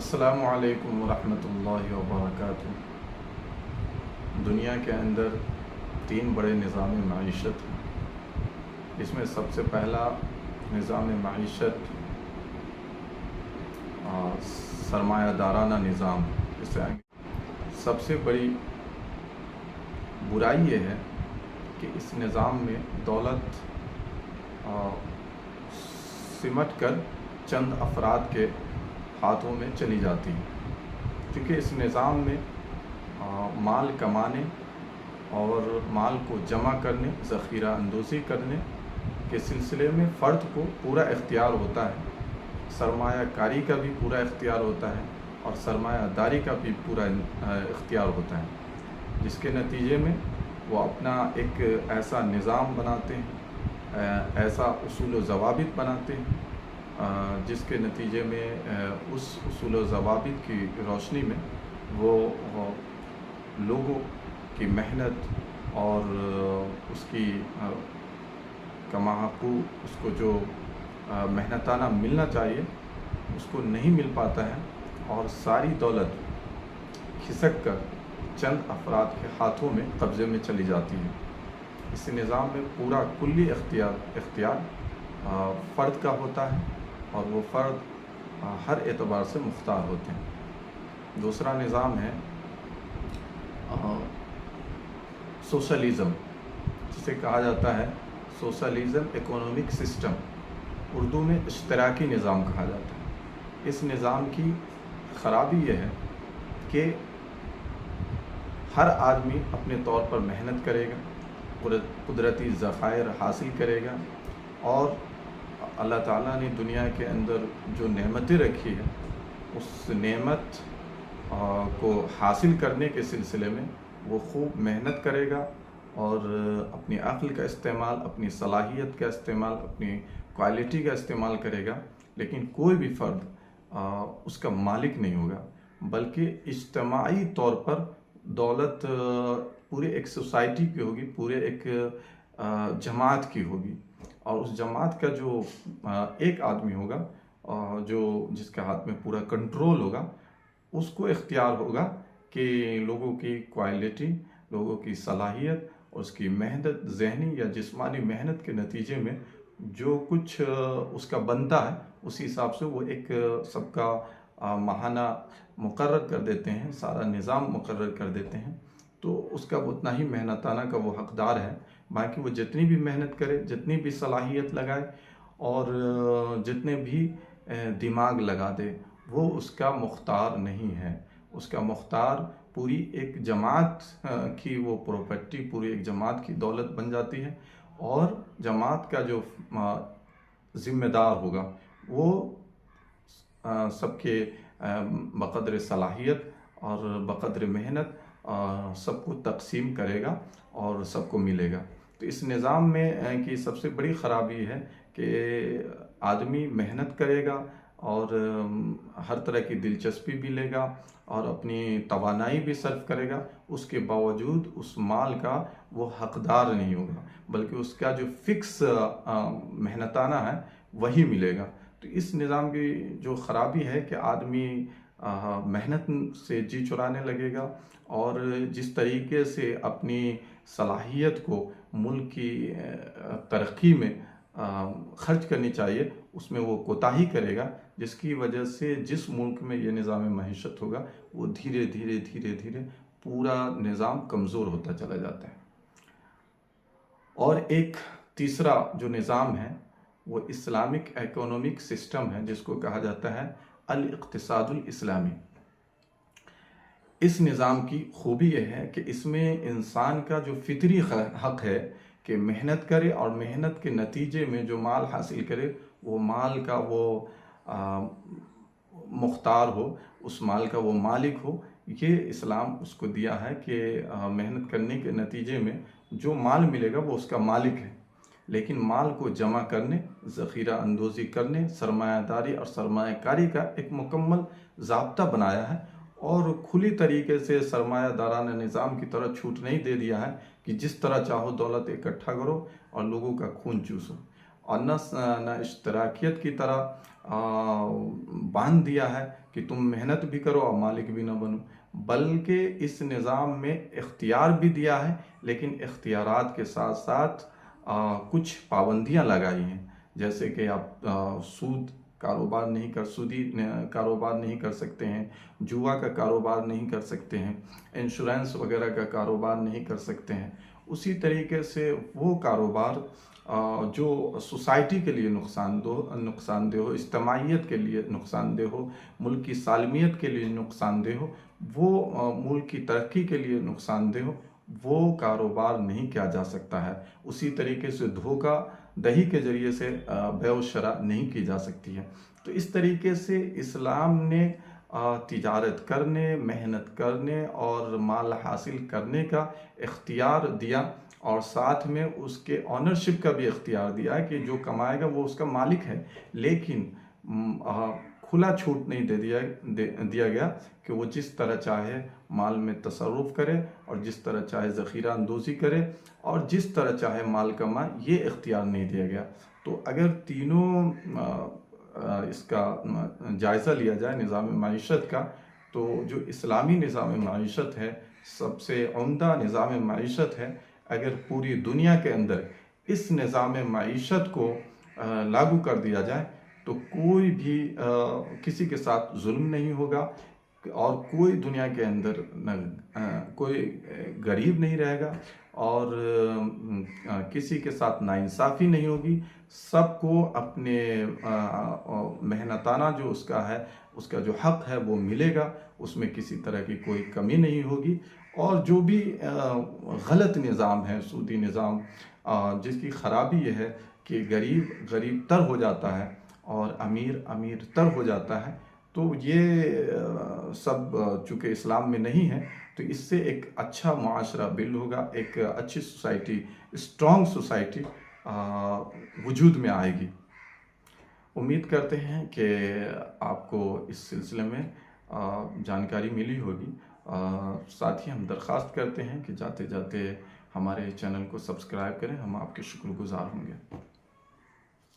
السلام علیکم ورحمۃ اللہ وبرکاتہ۔ دنیا کے اندر تین بڑے نظام معیشت ہیں۔ اس میں سب سے پہلا نظام معیشت سرمایہ دارانہ نظام ہے۔ سب سے بڑی برائی یہ ہے کہ اس نظام میں دولت سمٹ کر چند افراد کے ہاتھوں میں چلی جاتی ہے، کیونکہ اس نظام میں مال کمانے اور مال کو جمع کرنے، ذخیرہ اندوزی کرنے کے سلسلے میں فرد کو پورا اختیار ہوتا ہے، سرمایہ کاری کا بھی پورا اختیار ہوتا ہے اور سرمایہ داری کا بھی پورا اختیار ہوتا ہے، جس کے نتیجے میں وہ اپنا ایک ایسا نظام بناتے ہیں، ایسا اصول و ضوابط بناتے ہیں جس کے نتیجے میں اس اصول و ضوابط کی روشنی میں وہ لوگوں کی محنت اور اس کی کماحقوق اس کو جو محنتانہ ملنا چاہیے اس کو نہیں مل پاتا ہے اور ساری دولت کھسک کر چند افراد کے ہاتھوں میں قبضے میں چلی جاتی ہے۔ اس نظام میں پورا کلی اختیار فرد کا ہوتا ہے اور وہ فرد ہر اعتبار سے مختار ہوتے ہیں۔ دوسرا نظام ہے سوشلزم، جسے کہا جاتا ہے سوشلزم اکنامک سسٹم، اردو میں اشتراکی نظام کہا جاتا ہے۔ اس نظام کی خرابی یہ ہے کہ ہر آدمی اپنے طور پر محنت کرے گا، قدرتی ذخائر حاصل کرے گا اور اللہ تعالیٰ نے دنیا کے اندر جو نعمتیں رکھی ہے اس نعمت کو حاصل کرنے کے سلسلے میں وہ خوب محنت کرے گا اور اپنی عقل کا استعمال، اپنی صلاحیت کا استعمال، اپنی کوالٹی کا استعمال کرے گا، لیکن کوئی بھی فرد اس کا مالک نہیں ہوگا، بلکہ اجتماعی طور پر دولت پورے ایک سوسائٹی کی ہوگی، پورے ایک جماعت کی ہوگی، اور اس جماعت کا جو ایک آدمی ہوگا جس کے ہاتھ میں پورا کنٹرول ہوگا، اس کو اختیار ہوگا کہ لوگوں کی کوالٹی، لوگوں کی صلاحیت اور اس کی محنت، ذہنی یا جسمانی محنت کے نتیجے میں جو کچھ اس کا بنتا ہے اسی حساب سے وہ ایک سب کا ماہانہ مقرر کر دیتے ہیں، سارا نظام مقرر کر دیتے ہیں، تو اس کا اتنا ہی محنتانہ کا وہ حقدار ہے۔ باقی وہ جتنی بھی محنت کرے، جتنی بھی صلاحیت لگائے اور جتنے بھی دماغ لگا دے، وہ اس کا مختار نہیں ہے۔ اس کا مختار پوری ایک جماعت کی وہ پراپرٹی، پوری ایک جماعت کی دولت بن جاتی ہے، اور جماعت کا جو ذمہ دار ہوگا وہ سب کے بقدر صلاحیت اور بقدر محنت سب کو تقسیم کرے گا اور سب کو ملے گا۔ تو اس نظام میں کی سب سے بڑی خرابی ہے کہ آدمی محنت کرے گا اور ہر طرح کی دلچسپی بھی لے گا اور اپنی توانائی بھی صرف کرے گا، اس کے باوجود اس مال کا وہ حقدار نہیں ہوگا، بلکہ اس کا جو فکس محنتانہ ہے وہی ملے گا۔ تو اس نظام کی جو خرابی ہے کہ آدمی محنت سے جی چرانے لگے گا اور جس طریقے سے اپنی صلاحیت کو ملک کی ترقی میں خرچ کرنی چاہیے اس میں وہ کوتاہی کرے گا، جس کی وجہ سے جس ملک میں یہ نظام معیشت ہوگا وہ دھیرے دھیرے پورا نظام کمزور ہوتا چلا جاتا ہے۔ اور ایک تیسرا جو نظام ہے وہ اسلامک اکنامک سسٹم ہے، جس کو کہا جاتا ہے الاقتصاد الاسلامی۔ اس نظام کی خوبی یہ ہے کہ اس میں انسان کا جو فطری حق ہے کہ محنت کرے اور محنت کے نتیجے میں جو مال حاصل کرے وہ مال کا وہ مختار ہو، اس مال کا وہ مالک ہو، یہ اسلام اس کو دیا ہے کہ محنت کرنے کے نتیجے میں جو مال ملے گا وہ اس کا مالک ہے، لیکن مال کو جمع کرنے، ذخیرہ اندوزی کرنے، سرمایہ داری اور سرمایہ کاری کا ایک مکمل ضابطہ بنایا ہے اور کھلی طریقے سے سرمایہ دارانہ نظام کی طرح چھوٹ نہیں دے دیا ہے کہ جس طرح چاہو دولت اکٹھا کرو اور لوگوں کا خون چوسو، اور نہ اشتراکیت کی طرح باندھ دیا ہے کہ تم محنت بھی کرو اور مالک بھی نہ بنو، بلکہ اس نظام میں اختیار بھی دیا ہے، لیکن اختیارات کے ساتھ ساتھ کچھ پابندیاں لگائی ہیں، جیسے کہ آپ سودی کاروبار نہیں کر سکتے ہیں، جوا کا کاروبار نہیں کر سکتے ہیں، انشورنس وغیرہ کا کاروبار نہیں کر سکتے ہیں۔ اسی طریقے سے وہ کاروبار جو سوسائٹی کے لیے نقصان دہ ہو، اجتماعیت کے لیے نقصان دہ ہو، ملک کی سالمیت کے لیے نقصان دہ ہو، وہ ملک کی ترقی کے لیے نقصان دہ ہو، وہ کاروبار نہیں کیا جا سکتا ہے۔ اسی طریقے سے دھوکہ دہی کے ذریعے سے بیع و شرا نہیں کی جا سکتی ہے۔ تو اس طریقے سے اسلام نے تجارت کرنے، محنت کرنے اور مال حاصل کرنے کا اختیار دیا، اور ساتھ میں اس کے آنرشپ کا بھی اختیار دیا ہے کہ جو کمائے گا وہ اس کا مالک ہے، لیکن کھلا چھوٹ نہیں دیا گیا کہ وہ جس طرح چاہے مال میں تصرف کرے اور جس طرح چاہے ذخیرہ اندوزی کرے اور جس طرح چاہے مال کمائے، یہ اختیار نہیں دیا گیا۔ تو اگر تینوں اس کا جائزہ لیا جائے نظام معیشت کا، تو جو اسلامی نظام معیشت ہے سب سے عمدہ نظام معیشت ہے۔ اگر پوری دنیا کے اندر اس نظام معیشت کو لاگو کر دیا جائے تو کوئی بھی کسی کے ساتھ ظلم نہیں ہوگا، اور کوئی دنیا کے اندر کوئی غریب نہیں رہے گا، اور کسی کے ساتھ ناانصافی نہیں ہوگی۔ سب کو اپنے محنتانہ جو اس کا جو حق ہے وہ ملے گا، اس میں کسی طرح کی کوئی کمی نہیں ہوگی۔ اور جو بھی غلط نظام ہے، سودی نظام، جس کی خرابی یہ ہے کہ غریب تر ہو جاتا ہے اور امیر تر ہو جاتا ہے، تو یہ سب چونکہ اسلام میں نہیں ہے، تو اس سے ایک اچھا معاشرہ بلڈ ہوگا، ایک اچھی سوسائٹی، اسٹرانگ سوسائٹی وجود میں آئے گی۔ امید کرتے ہیں کہ آپ کو اس سلسلے میں جانکاری ملی ہوگی۔ ساتھ ہی ہم درخواست کرتے ہیں کہ جاتے جاتے ہمارے چینل کو سبسکرائب کریں، ہم آپ کے شکر گزار ہوں گے۔